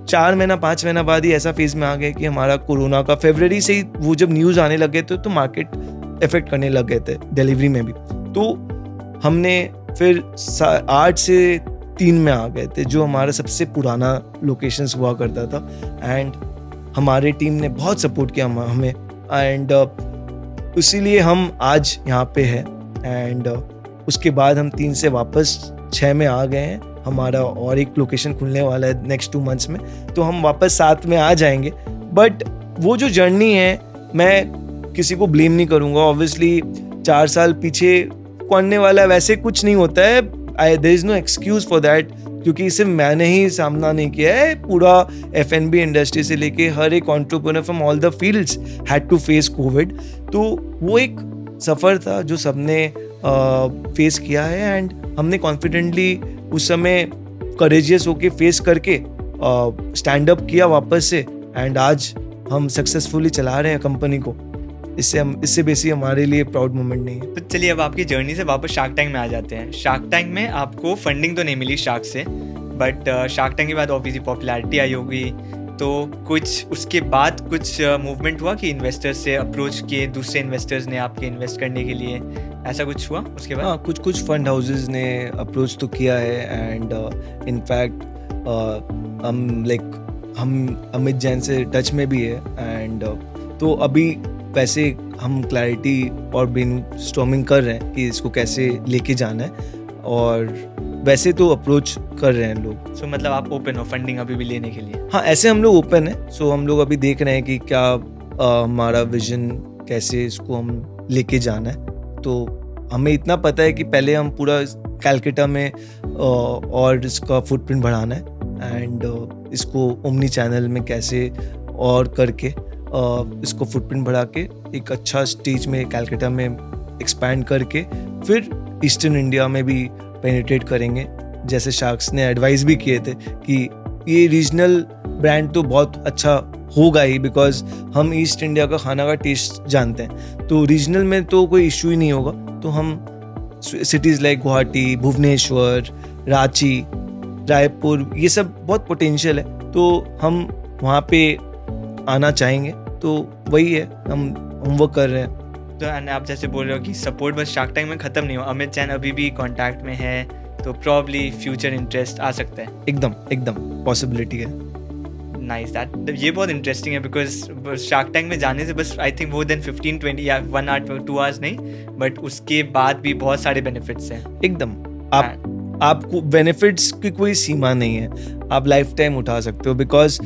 4 महीना 5 महीना बाद ही ऐसा फेज में आ गए कि हमारा कोरोना का फरवरी से ही वो जब न्यूज़ आने लगे थे तो मार्केट इफेक्ट करने लग गए थे डिलीवरी में भी। तो हमने फिर 8 से 3 में आ गए थे, जो हमारा सबसे पुराना लोकेशंस हुआ करता था। एंड हमारे टीम ने बहुत सपोर्ट किया हमें, एंड इसीलिए हम आज यहाँ पे हैं। एंड उसके बाद हम 3 से वापस 6 में आ गए हैं। हमारा और एक लोकेशन खुलने वाला है नेक्स्ट 2 मंथ्स में, तो हम वापस 7 में आ जाएंगे। बट वो जो जर्नी है, मैं किसी को ब्लेम नहीं करूँगा। ऑब्वियसली 4 साल पीछे करने वाला वैसे कुछ नहीं होता है, there is no excuse for that, क्योंकि सिर्फ मैंने ही सामना नहीं किया है, पूरा F&B इंडस्ट्री से लेके हर एक entrepreneur from all the fields had to face COVID. तो वो एक सफ़र था जो सबने फेस किया है, एंड हमने कॉन्फिडेंटली उस समय करेजियस होके फेस करके स्टैंड अप किया वापस से, एंड आज हम सक्सेसफुली चला रहे हैं कंपनी को। इससे बेसी हमारे लिए प्राउड मोमेंट नहीं है। तो चलिए अब आपकी जर्नी से वापस शार्क टैंक में आ जाते हैं। शार्क टैंक में आपको फंडिंग तो नहीं मिली शार्क से, बट शार्क टैंक के बाद ऑब्वियसली पॉपुलैरिटी आई होगी, तो कुछ उसके बाद कुछ मूवमेंट हुआ कि इन्वेस्टर्स से अप्रोच किए, दूसरे इन्वेस्टर्स ने आपके इन्वेस्ट करने के लिए, ऐसा कुछ हुआ उसके बाद? हाँ, कुछ फंड हाउसेस ने अप्रोच तो किया है, एंड इनफैक्ट हम अमित जैन से टच में भी है। एंड तो अभी वैसे हम क्लैरिटी और ब्रेनस्टॉर्मिंग कर रहे हैं कि इसको कैसे लेके जाना है, और वैसे तो अप्रोच कर रहे हैं लोग। सो मतलब आप ओपन हो फंडिंग अभी भी लेने के लिए? हाँ, ऐसे हम लोग ओपन है। सो हम लोग अभी देख रहे हैं कि क्या हमारा विजन कैसे इसको हम लेके जाना है। तो हमें इतना पता है कि पहले हम पूरा कैलकाटा में और इसका फुटप्रिंट बढ़ाना है, एंड इसको ओमनी चैनल में कैसे और करके इसको फुटप्रिंट बढ़ा के एक अच्छा स्टेज में कैलकाटा में एक्सपैंड करके फिर ईस्टर्न इंडिया में भी पेनिट्रेट करेंगे। जैसे शार्क्स ने एडवाइस भी किए थे कि ये रीजनल ब्रांड तो बहुत अच्छा होगा ही, बिकॉज हम ईस्ट इंडिया का खाना का टेस्ट जानते हैं, तो रीजनल में तो कोई इशू ही नहीं होगा। तो हम सिटीज़ लाइक गुवाहाटी, भुवनेश्वर, रांची, रायपुर, ये सब बहुत पोटेंशियल है, तो हम वहाँ पे आना चाहेंगे। तो वही है, हम होमवर्क कर रहे हैं। तो आप जैसे बोल रहे हो कि सपोर्ट बस शार्क टैंक में ख़त्म नहीं हुआ, अमित जैन अभी भी कॉन्टैक्ट में है, तो प्रॉब्ली फ्यूचर इंटरेस्ट आ सकता है। एकदम पॉसिबिलिटी है। नाइस, दैट ये बहुत इंटरेस्टिंग है, बिकॉज शार्क टैंक में जाने से बस आई थिंक मोर देन 15-20 या 1 आवर 2 आवर्स नहीं, बट उसके बाद भी बहुत सारे बेनिफिट्स हैं। एकदम, आपको बेनिफिट्स की कोई सीमा नहीं है, आप लाइफ टाइम उठा सकते हो, because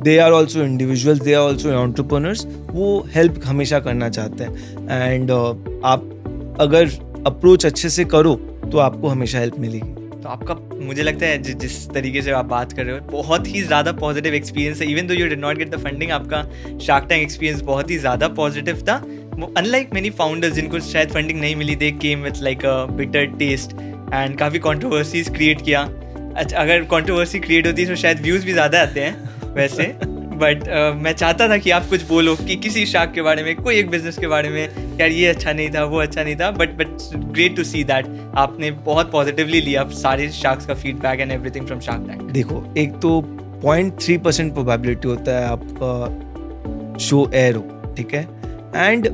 they are also individuals, they are also entrepreneurs, वो हेल्प हमेशा करना चाहते हैं। एंड आप अगर अप्रोच अच्छे से करो तो आपको हमेशा हेल्प मिलेगी। तो आपका मुझे लगता है जिस तरीके से आप बात कर रहे हो बहुत ही ज़्यादा पॉजिटिव एक्सपीरियंस है। Even though you did not get the funding, आपका शार्क टैंक एक्सपीरियंस बहुत ही ज़्यादा पॉजिटिव था। अनलाइक मेनी फाउंडर्स जिनको शायद फंडिंग नहीं मिली, they came with like a bitter taste and काफ़ी कॉन्ट्रोवर्सीज क्रिएट किया। अच्छा, अगर कॉन्ट्रोवर्सी क्रिएट होती है तो शायद व्यूज़ भी ज़्यादा आते हैं वैसे, बट मैं चाहता था कि आप कुछ बोलो कि किसी शार्क के बारे में, कोई एक बिजनेस के बारे में, यार ये अच्छा नहीं था, वो अच्छा नहीं था, but great to see that आपने बहुत पॉजिटिवली लिया सारे शार्क्स का feedback and everything from Shark Tank. देखो, एक तो 0.3% प्रोबेबिलिटी होता है आपका शो एयर हो, ठीक है, एंड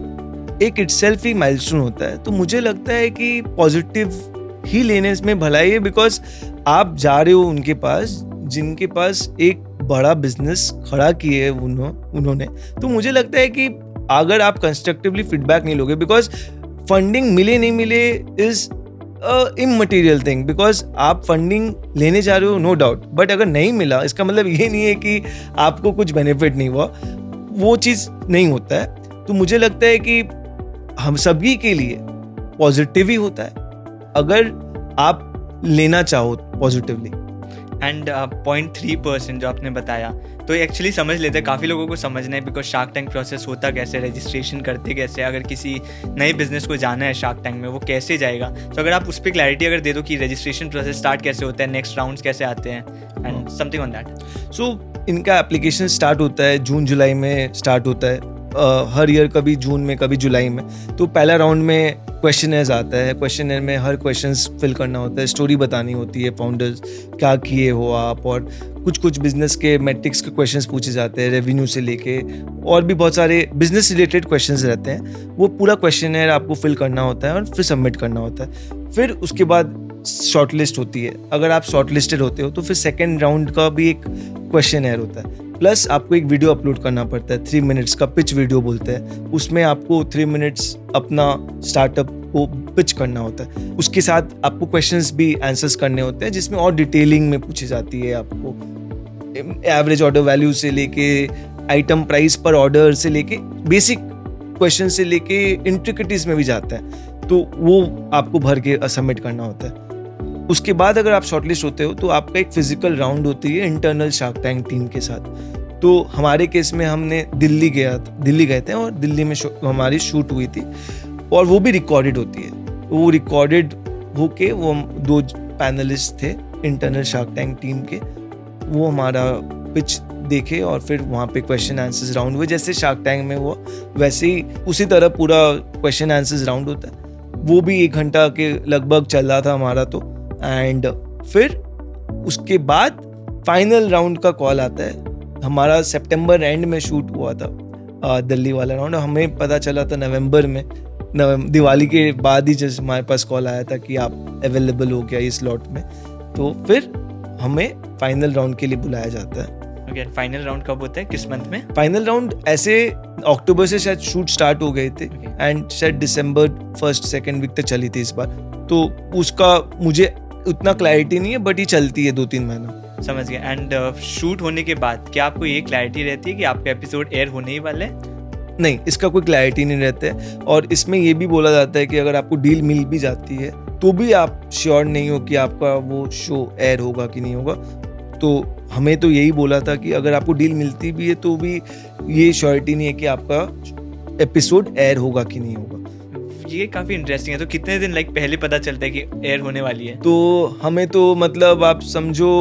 एक इटसेल्फ ही माइलस्टोन होता है। तो मुझे लगता है कि पॉजिटिव ही लेने में भलाई है, बिकॉज आप जा रहे हो उनके पास जिनके पास एक बड़ा बिजनेस खड़ा किए है उन्होंने। तो मुझे लगता है कि अगर आप कंस्ट्रक्टिवली फीडबैक नहीं लोगे, बिकॉज फंडिंग मिले नहीं मिले इज इमटेरियल थिंग, बिकॉज आप फंडिंग लेने जा रहे हो नो डाउट, बट अगर नहीं मिला इसका मतलब ये नहीं है कि आपको कुछ बेनिफिट नहीं हुआ, वो चीज़ नहीं होता है। तो मुझे लगता है कि हम सभी के लिए पॉजिटिव ही होता है अगर आप लेना चाहो पॉजिटिवली। एंड 0.3% जो आपने बताया, तो एक्चुअली समझ लेते हैं, काफ़ी लोगों को समझना है बिकॉज शार्क टैंक प्रोसेस होता कैसे, रजिस्ट्रेशन करते कैसे, अगर किसी नए बिजनेस को जाना है शार्क टैंक में वो कैसे जाएगा। तो अगर आप उस पर क्लैरिटी अगर दे दो कि रजिस्ट्रेशन प्रोसेस स्टार्ट कैसे होता है, नेक्स्ट राउंड्स कैसे आते हैं, एंड समथिंग ऑन दैट। सो इनका एप्लीकेशन स्टार्ट होता है जून जुलाई में स्टार्ट होता है, हर ईयर, कभी जून में कभी जुलाई में। तो पहला राउंड में क्वेश्चनर्स आता है, क्वेश्चनर में हर क्वेश्चंस फिल करना होता है, स्टोरी बतानी होती है, फाउंडर्स क्या किए हो आप, और कुछ बिजनेस के मैट्रिक्स के क्वेश्चंस पूछे जाते हैं, रेवेन्यू से लेके और भी बहुत सारे बिजनेस रिलेटेड क्वेश्चंस रहते हैं। वो पूरा क्वेश्चनर आपको फिल करना होता है और फिर सबमिट करना होता है। फिर उसके बाद शॉर्टलिस्ट होती है। अगर आप शॉर्टलिस्टेड होते हो तो फिर सेकेंड राउंड का भी एक क्वेश्चनर होता है, प्लस आपको एक वीडियो अपलोड करना पड़ता है, 3 मिनट्स का पिच वीडियो बोलते हैं। उसमें आपको 3 मिनट्स अपना स्टार्टअप को पिच करना होता है। उसके साथ आपको क्वेश्चंस भी आंसर्स करने होते हैं, जिसमें और डिटेलिंग में पूछी जाती है आपको एवरेज ऑर्डर वैल्यू से लेके आइटम प्राइस पर ऑर्डर से लेके बेसिक क्वेश्चन से लेके इंट्रिकेटीज में भी जाता है। तो वो आपको भर के सबमिट करना होता है। उसके बाद अगर आप शॉर्टलिस्ट होते हो तो आपका एक फिजिकल राउंड होती है इंटरनल शार्क टैंक टीम के साथ। तो हमारे केस में हमने दिल्ली गए थे और दिल्ली में हमारी शूट हुई थी और वो भी रिकॉर्डेड होती है। वो रिकॉर्डेड होके वो 2 पैनलिस्ट थे इंटरनल शार्क टैंक टीम के, वो हमारा पिच देखे और फिर वहाँ पे क्वेश्चन आंसर्स राउंड हुए। जैसे शार्क टैंक में हुआ वैसे ही उसी तरह पूरा क्वेश्चन आंसर्स राउंड होता है। वो भी 1 घंटा के लगभग चल रहा था हमारा तो। एंड फिर उसके बाद फाइनल राउंड का कॉल आता है। हमारा सितंबर एंड में शूट हुआ था दिल्ली वाला राउंड। हमें पता चला था नवंबर में, दिवाली के बाद ही जैसे हमारे पास कॉल आया था कि आप अवेलेबल हो गया इस स्लॉट में। तो फिर हमें फाइनल राउंड के लिए बुलाया जाता है। फाइनल राउंड कब होता है, किस मंथ में? फाइनल राउंड ऐसे अक्टूबर से शायद शूट स्टार्ट हो गए थे एंड शायद दिसंबर 1st-2nd वीक तक चली थी इस बार। तो उसका मुझे उतना क्लैरिटी नहीं है, बट ये चलती है 2-3 महीना। समझ गया। एंड शूट होने के बाद क्या आपको ये क्लैरिटी रहती है कि आपका एपिसोड एयर होने ही वाला है? नहीं, इसका कोई क्लैरिटी नहीं रहता है। और इसमें ये भी बोला जाता है कि अगर आपको डील मिल भी जाती है तो भी आप श्योर नहीं हो कि आपका वो शो एयर होगा कि नहीं होगा। तो हमें तो यही बोला था कि अगर आपको डील मिलती भी है तो भी ये श्योरिटी नहीं है कि आपका एपिसोड एयर होगा कि नहीं होगा। ये काफ़ी इंटरेस्टिंग है। तो कितने दिन पहले पता चलता है कि एयर होने वाली है? तो हमें तो मतलब आप समझो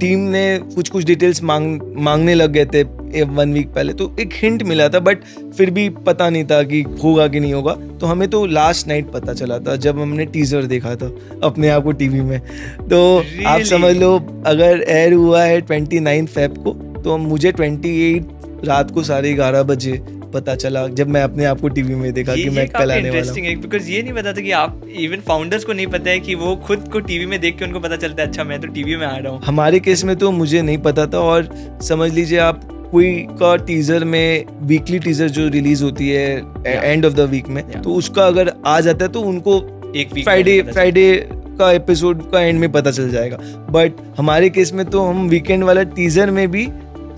टीम ने कुछ डिटेल्स मांगने लग गए थे 1 वीक पहले। तो एक हिंट मिला था, बट फिर भी पता नहीं था कि होगा कि नहीं होगा। तो हमें तो लास्ट नाइट पता चला था जब हमने टीजर देखा था अपने आप को टीवी में। तो really? आप समझ लो अगर एयर हुआ है 29 फेब को, तो मुझे 28 रात को 11:30 बजे पता चला जब मैं अपने आप को टीवी में देखा कि मैं कल आने वाला हूं। बिकॉज ये नहीं पता था कि आप, इवन फाउंडर्स को नहीं पता है कि वो खुद को टीवी में देख के उनको पता चलता है अच्छा मैं तो टीवी में आ रहा हूँ। हमारे केस में तो मुझे नहीं पता था। और समझ लीजिए आप कोई का टीजर में, वीकली टीजर जो रिलीज होती है एंड ऑफ द वीक में, तो उसका अगर आ जाता है तो उनको एक फ्राइडे का एपिसोड का एंड में पता चल जाएगा। बट हमारे केस में तो हम वीकेंड वाला टीजर में भी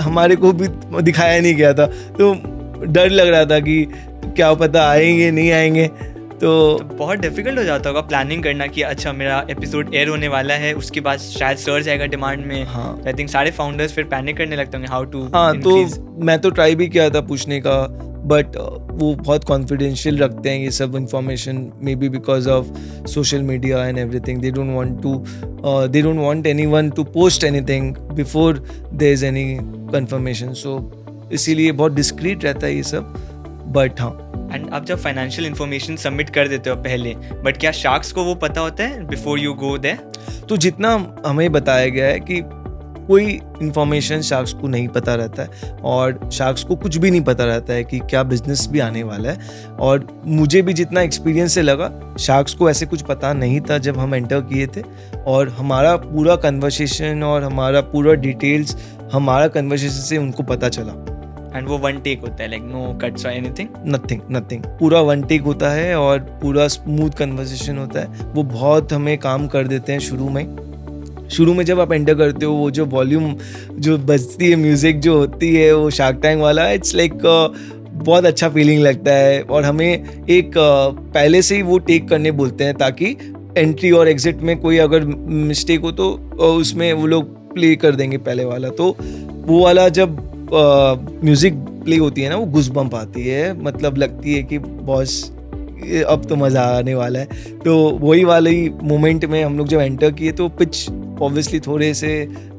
हमारे को भी दिखाया नहीं गया था। तो डर लग रहा था कि क्या पता आएंगे नहीं आएंगे। तो बहुत डिफिकल्ट हो जाता होगा प्लानिंग करना कि अच्छा मेरा एपिसोड एयर होने वाला है, उसके बाद शायद सर्च आएगा डिमांड में। आई थिंक सारे फाउंडर्स फिर पैनिक करने लगते होंगे हाउ टू। तो मैं तो ट्राई भी किया था पूछने का, बट वो बहुत कॉन्फिडेंशियल रखते हैं ये सब information, may be because of social media and everything. They don't want anyone to post anything before there is any confirmation. So इसीलिए बहुत डिस्क्रीट रहता है ये सब। बट हाँ, एंड आप जब फाइनेंशियल इन्फॉर्मेशन सबमिट कर देते हो पहले, बट क्या शार्क्स को वो पता होता है बिफोर यू गो देयर? तो जितना हमें बताया गया है कि कोई इन्फॉर्मेशन शार्क्स को नहीं पता रहता है और शार्क्स को कुछ भी नहीं पता रहता है कि क्या बिजनेस भी आने वाला है। और मुझे भी जितना एक्सपीरियंस से लगा, शार्क्स को ऐसे कुछ पता नहीं था जब हम एंटर किए थे। और हमारा पूरा कन्वर्सेशन और हमारा पूरा डिटेल्स हमारा कन्वर्सेशन से उनको पता चला। एंड वो 1 टेक होता है, लाइक नो कट्स और एनीथिंग? नथिंग, पूरा 1 टेक होता है और पूरा स्मूथ कन्वर्सेशन होता है। वो बहुत हमें काम कर देते हैं शुरू में जब आप एंटर करते हो, वो जो वॉल्यूम जो बजती है, म्यूजिक जो होती है वो शार्क टैंक वाला, इट्स लाइक बहुत अच्छा फीलिंग लगता है। और हमें एक पहले से ही वो टेक करने बोलते हैं ताकि एंट्री और एग्जिट में कोई अगर मिस्टेक हो तो उसमें वो लोग प्ले कर देंगे पहले वाला। तो वो वाला जब म्यूजिक प्ले होती है ना, वो गूज़बम्प आती है, मतलब लगती है कि बॉस अब तो मज़ा आने वाला है। तो वही वाली मोमेंट में हम लोग जब एंटर किए तो पिच ऑब्वियसली थोड़े से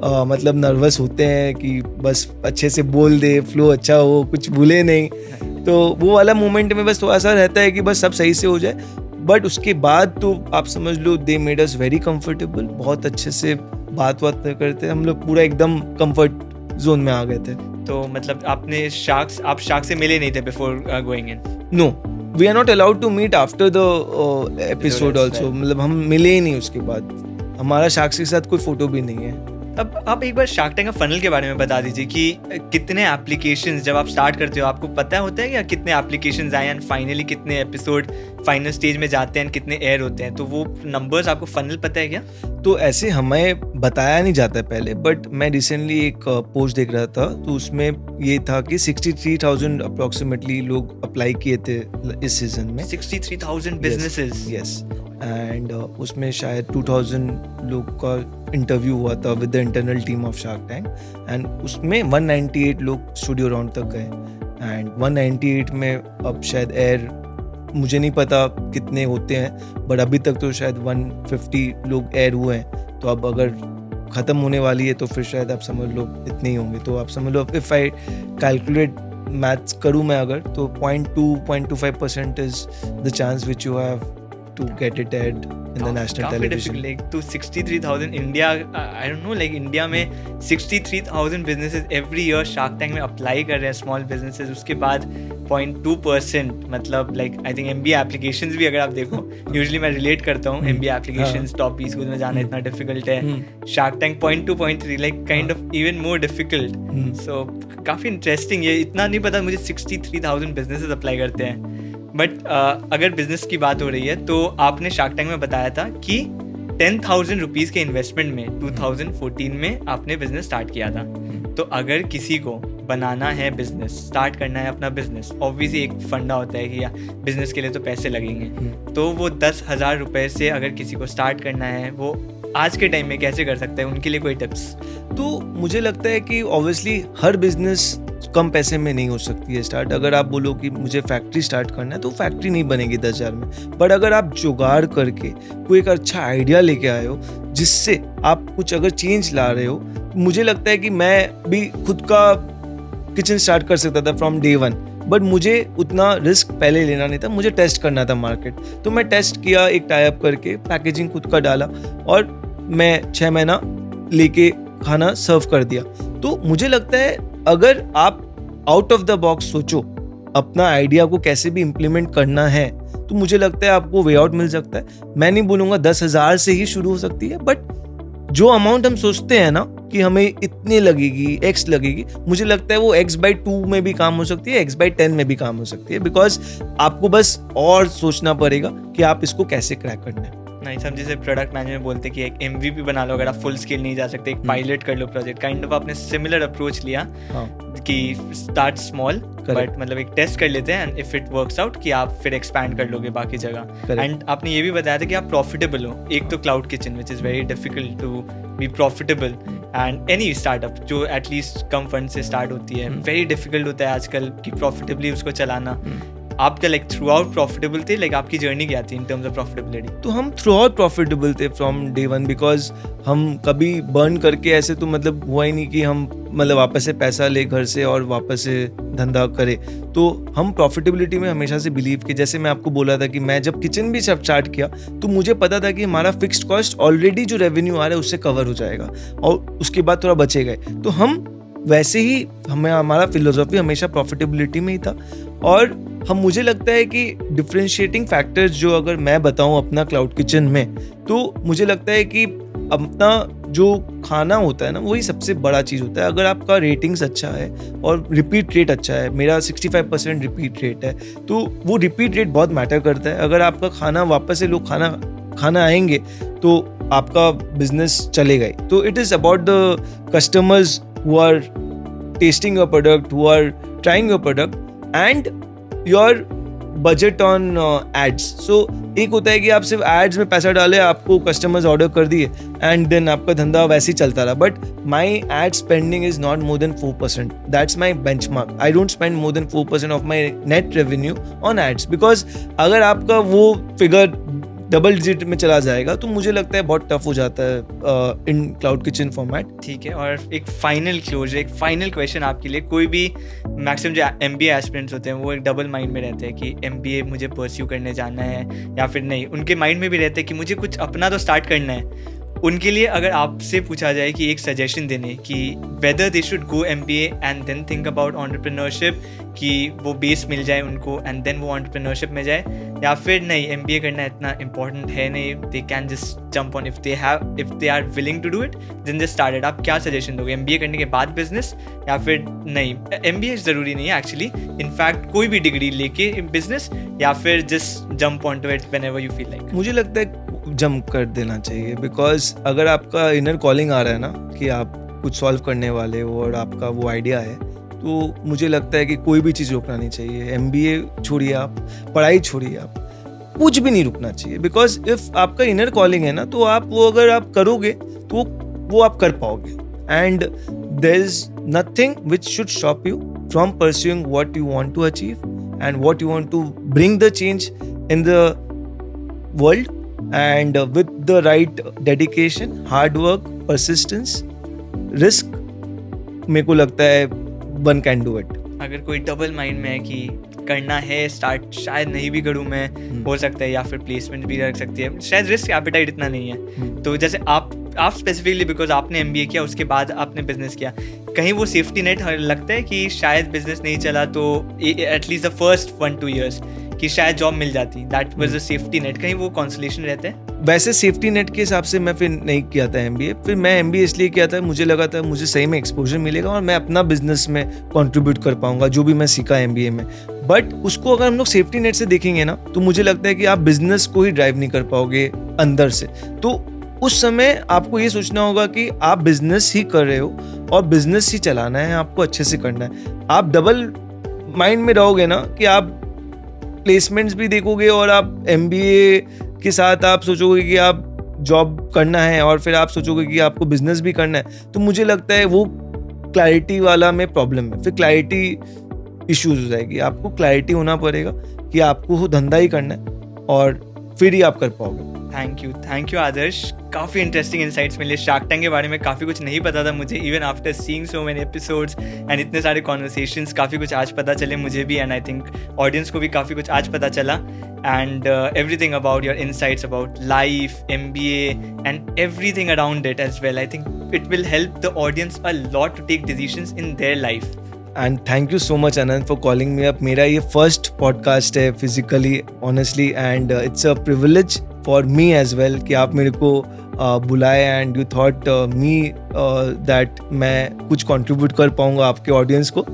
मतलब नर्वस होते हैं कि बस अच्छे से बोल दे, फ्लो अच्छा हो, कुछ भूले नहीं। तो वो वाला मोमेंट में बस थोड़ा सा रहता है कि बस सब सही से हो जाए। बट उसके बाद तो आप समझ लो they made us very comfortable, बहुत अच्छे से बात करते हम लोग पूरा एकदम कंफर्ट जोन में आ गए थे. तो मतलब आप शार्क से मिले नहीं थे before going in? No, we are not allowed to meet after the episode also. मतलब हम मिले ही नहीं उसके बाद. हमारा शार्क्स के साथ कोई फोटो भी नहीं है. अब आप एक बार शार्क टैंक का फनल के बारे में बता दीजिए कि कितने एप्लीकेशंस जब आप स्टार्ट करते हो आपको पता होता है या कितने एप्लीकेशंस आए एंड फाइनली कितने एपिसोड फाइनल स्टेज में जाते हैं, कितने एयर होते हैं, तो वो नंबर्स आपको फनल पता है क्या? तो ऐसे हमें बताया नहीं जाता है पहले, बट मैं रिसेंटली एक पोस्ट देख रहा था तो उसमें ये था कि 63,000 अप्रोक्सीमेटली लोग अप्लाई किए थे इस सीजन में. 63,000 बिजनेसेस? यस. एंड उसमें शायद 2,000 लोग का इंटरव्यू हुआ था with the internal team of shark tank. And उसमें 198 लोग स्टूडियो राउंड तक गए. एंड 198 में अब शायद एयर मुझे नहीं पता कितने होते हैं, बट अभी तक तो शायद 150 लोग एयर हुए हैं. तो अब अगर ख़त्म होने वाली है तो फिर शायद आप समझ लो इतने ही होंगे. तो आप समझ लो इफ़ आई कैलकुलेट मैथ्स करूँ मैं अगर, तो 0.25% is the chance which you have to get it aired in the national television. Like to 63,000 India, I don't know, like India में 63,000 businesses every year Shark Tank में apply कर रहे हैं small businesses. उसके बाद 0.2% मतलब like I think MBA applications भी अगर आप देखो, usually मैं relate करता हूँ MBA applications top 20 स्कूल में जाना इतना difficult है. Shark Tank 0.2 0.3 like kind of even more difficult. So काफ़ी interesting. ये इतना नहीं पता मुझे 63,000 businesses apply करते हैं. बट अगर बिजनेस की बात हो रही है तो आपने शार्क टैंक में बताया था कि 10,000 रुपीज़ के इन्वेस्टमेंट में 2014 में आपने बिजनेस स्टार्ट किया था. तो अगर किसी को बनाना है बिजनेस, स्टार्ट करना है अपना बिजनेस, ऑब्वियसली एक फंडा होता है कि यार बिजनेस के लिए तो पैसे लगेंगे. तो वो 10,000 रुपये से अगर किसी को स्टार्ट करना है वो आज के टाइम में कैसे कर सकता है? उनके लिए कोई टिप्स? तो मुझे लगता है कि ऑब्वियसली हर बिजनेस कम पैसे में नहीं हो सकती है स्टार्ट. अगर आप बोलो कि मुझे फैक्ट्री स्टार्ट करना है तो फैक्ट्री नहीं बनेगी 10,000 में. बट अगर आप जुगाड़ करके कोई एक अच्छा आइडिया लेके आए हो जिससे आप कुछ अगर चेंज ला रहे हो, मुझे लगता है कि मैं भी खुद का किचन स्टार्ट कर सकता था फ्रॉम डे वन. बट मुझे उतना रिस्क पहले लेना नहीं था, मुझे टेस्ट करना था मार्केट. तो मैं टेस्ट किया, एक टाई अप करके पैकेजिंग खुद का डाला और मैं 6 महीना लेके खाना सर्व कर दिया. तो मुझे लगता है अगर आप आउट ऑफ द बॉक्स सोचो, अपना आइडिया को कैसे भी इम्प्लीमेंट करना है, तो मुझे लगता है आपको वे आउट मिल सकता है. मैं नहीं बोलूँगा 10,000 से ही शुरू हो सकती है, बट जो अमाउंट हम सोचते हैं ना कि हमें इतनी लगेगी, एक्स लगेगी, मुझे लगता है वो x/2 में भी काम हो सकती है, x/10 में भी काम हो सकती है. बिकॉज आपको बस और सोचना पड़ेगा कि आप इसको कैसे क्रैक करना है. नहीं, हम जैसे प्रोडक्ट मैनेजमेंट बोलते हैं कि एक MVP बना लो अगर आप फुल स्केल नहीं जा सकते, एक पायलट कर लो प्रोजेक्ट. काइंड ऑफ आपने सिमिलर अप्रोच लिया कि स्टार्ट स्मॉल बट मतलब एक टेस्ट कर लेते हैं and if it works out कि आप फिर एक्सपैंड कर लोगे बाकी जगह. एंड आपने ये भी बताया था कि आप प्रॉफिटेबल हो. एक तो cloud kitchen which is very difficult to be profitable and any startup जो एटलीस्ट कम फंड से स्टार्ट होती है, वेरी डिफिकल्ट होता है आजकल कि प्रॉफिटेबली उसको चलाना. आपका लाइक थ्रू आउट प्रॉफिटेबल थे? लाइक आपकी जर्नी क्या थी इन टर्म्स ऑफ प्रॉफिटेबिलिटी? तो हम थ्रू आउट प्रॉफिटेबल थे फ्रॉम डे वन. बिकॉज हम कभी बर्न करके ऐसे तो मतलब हुआ ही नहीं कि हम मतलब वापस से पैसा ले घर से और वापस से धंधा करे. तो हम प्रॉफिटेबिलिटी में हमेशा से बिलीव किए. जैसे मैं आपको बोला था कि मैं जब किचन भी सब स्टार्ट किया तो मुझे पता था कि हमारा फिक्स्ड कॉस्ट ऑलरेडी जो रेवेन्यू आ रहा है उससे कवर हो जाएगा और उसके बाद थोड़ा बचेगा. तो हम वैसे ही हमारा फिलोसॉफी हमेशा प्रॉफिटेबिलिटी में ही था. और हम मुझे लगता है कि डिफरेंशिएटिंग फैक्टर्स जो अगर मैं बताऊं अपना क्लाउड किचन में, तो मुझे लगता है कि अपना जो खाना होता है ना वही सबसे बड़ा चीज़ होता है. अगर आपका रेटिंग्स अच्छा है और रिपीट रेट अच्छा है, मेरा 65% रिपीट रेट है, तो वो रिपीट रेट बहुत मैटर करता है. अगर आपका खाना वापस से लोग खाना आएंगे तो आपका बिजनेस चलेगा ही. तो it is about the customers who are testing your product, who are trying your product and your budget on ads. So एक होता है कि आप सिर्फ एड्स में पैसा डाले, आपको कस्टमर्स ऑर्डर कर दिए एंड देन आपका धंधा वैसे ही चलता रहा. But my ad spending is not more than 4%. That's my benchmark. I don't spend more than 4% of my net revenue on ads. Because अगर आपका वो फिगर डबल डिजिट में चला जाएगा तो मुझे लगता है बहुत टफ हो जाता है इन क्लाउड किचन फॉर्मेट. ठीक है. और एक फाइनल क्लोजर, एक फाइनल क्वेश्चन आपके लिए. कोई भी मैक्सिमम जो MBA एस्पिरेंट्स होते हैं वो एक डबल माइंड में रहते हैं कि MBA मुझे परस्यू करने जाना है या फिर नहीं. उनके माइंड में भी रहता है कि मुझे कुछ अपना तो स्टार्ट करना है. उनके लिए अगर आपसे पूछा जाए कि एक सजेशन देने कि whether they should go MBA and then think about entrepreneurship, कि वो बेस मिल जाए उनको एंड देन वो एंटरप्रेन्योरशिप में जाए, या फिर नहीं MBA करना इतना इम्पोर्टेंट है नहीं, they can just jump on if they are willing to do it then just start it, आप क्या सजेशन दोगे? MBA करने के बाद बिजनेस, या फिर नहीं MBA ज़रूरी नहीं है एक्चुअली, इनफैक्ट कोई भी डिग्री लेके बिजनेस, या फिर just jump on to it whenever you feel like? मुझे लगता है जंप कर देना चाहिए, बिकॉज अगर आपका इनर कॉलिंग आ रहा है ना कि आप कुछ सॉल्व करने वाले हो और आपका वो आइडिया है, तो मुझे लगता है कि कोई भी चीज़ रुकना नहीं चाहिए। MBA छोड़िए, आप पढ़ाई छोड़िए, आप कुछ भी नहीं रुकना चाहिए, बिकॉज इफ आपका इनर कॉलिंग है ना तो आप वो अगर आप करोगे तो वो आप कर पाओगे, and there is nothing which should stop you from pursuing what you want to achieve and what you want to bring the change in the world, and with the right dedication, hard work, persistence, risk, मेरे को लगता है one can do it. अगर कोई डबल माइंड में है कि करना है स्टार्ट, शायद नहीं भी करूँ मैं, हो सकता है, या फिर प्लेसमेंट भी रख सकती है, शायद रिस्क एपेटाइट इतना नहीं है, तो जैसे आप स्पेसिफिकली बिकॉज आपने MBA किया उसके बाद आपने बिजनेस किया, कहीं वो सेफ्टी नेट लगता है कि शायद बिजनेस नहीं चला तो एटलीस्ट द फर्स्ट 1-2 years कि शायद जॉब मिल जाती, that was a safety net, कहीं वो कंसोलेशन रहता है? वैसे सेफ्टी नेट के हिसाब से मैं फिर नहीं किया था MBA, फिर मैं MBA इसलिए किया था, मुझे लगा था मुझे सही में एक्सपोजर मिलेगा और मैं अपना बिजनेस में कंट्रीब्यूट कर पाऊंगा जो भी मैं सीखा MBA में। बट उसको अगर हम लोग सेफ्टी नेट से देखेंगे ना तो मुझे लगता है कि आप बिजनेस को ही ड्राइव नहीं कर पाओगे अंदर से, तो उस समय आपको ये सोचना होगा कि आप बिजनेस ही कर रहे हो और बिजनेस ही चलाना है, आपको अच्छे से करना है। आप डबल माइंड में रहोगे ना कि आप प्लेसमेंट्स भी देखोगे और आप MBA के साथ आप सोचोगे कि आप जॉब करना है और फिर आप सोचोगे कि आपको बिजनेस भी करना है, तो मुझे लगता है वो क्लैरिटी वाला में प्रॉब्लम है, फिर क्लैरिटी इश्यूज हो जाएगी। आपको क्लैरिटी होना पड़ेगा कि आपको धंधा ही करना है और फिर ही आप कर पाओगे। थैंक यू आदर्श, काफ़ी इंटरेस्टिंग इंसाइट्स मिले। शार्क टैंक के बारे में काफ़ी कुछ नहीं पता था मुझे, even after seeing so many episodes and इतने सारे कॉन्वर्सेशंस, काफ़ी कुछ आज पता चले मुझे भी, एंड आई थिंक ऑडियंस को भी काफ़ी कुछ आज पता चला, and everything about your insights about life, MBA and everything around it as well. I think it will help the audience a lot to take decisions in their life. And thank you so much Anand for calling me up. मेरा ये फर्स्ट पॉडकास्ट है physically, honestly, and it's a privilege for me as well कि आप मेरे को बुलाए and you thought me that मैं कुछ कंट्रीब्यूट कर पाऊंगा आपके ऑडियंस को।